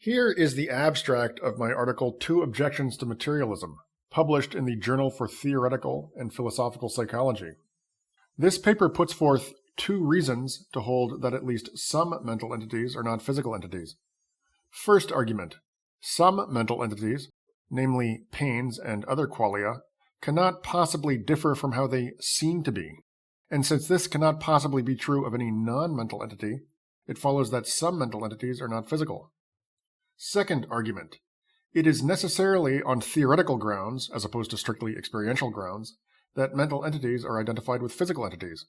Here is the abstract of my article, Two Objections to Materialism, published in the Journal for Theoretical and Philosophical Psychology. This paper puts forth two reasons to hold that at least some mental entities are not physical entities. First argument: some mental entities, namely pains and other qualia, cannot possibly differ from how they seem to be. And since this cannot possibly be true of any non-mental entity, it follows that some mental entities are not physical. Second argument: it is necessarily on theoretical grounds, as opposed to strictly experiential grounds, that mental entities are identified with physical entities.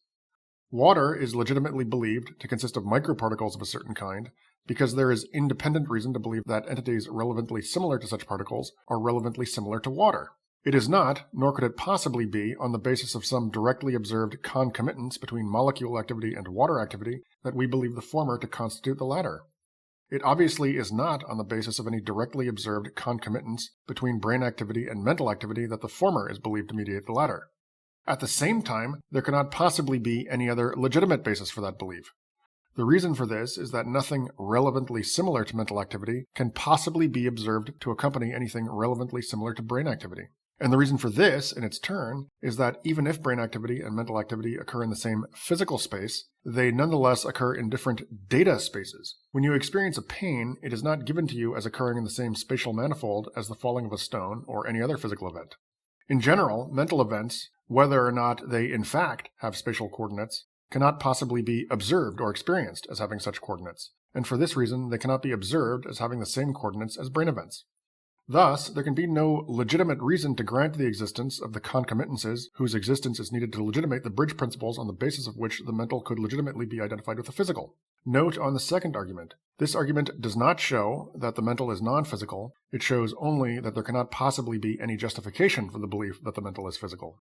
Water is legitimately believed to consist of microparticles of a certain kind because there is independent reason to believe that entities relevantly similar to such particles are relevantly similar to water. It is not, nor could it possibly be, on the basis of some directly observed concomitance between molecule activity and water activity that we believe the former to constitute the latter. It obviously is not on the basis of any directly observed concomitance between brain activity and mental activity that the former is believed to mediate the latter. At the same time, there cannot possibly be any other legitimate basis for that belief. The reason for this is that nothing relevantly similar to mental activity can possibly be observed to accompany anything relevantly similar to brain activity. And the reason for this, in its turn, is that even if brain activity and mental activity occur in the same physical space, they nonetheless occur in different data spaces. When you experience a pain, it is not given to you as occurring in the same spatial manifold as the falling of a stone or any other physical event. In general, mental events, whether or not they in fact have spatial coordinates, cannot possibly be observed or experienced as having such coordinates, and for this reason they cannot be observed as having the same coordinates as brain events. Thus, there can be no legitimate reason to grant the existence of the concomitances whose existence is needed to legitimate the bridge principles on the basis of which the mental could legitimately be identified with the physical. Note on the second argument. This argument does not show that the mental is non-physical. It shows only that there cannot possibly be any justification for the belief that the mental is physical.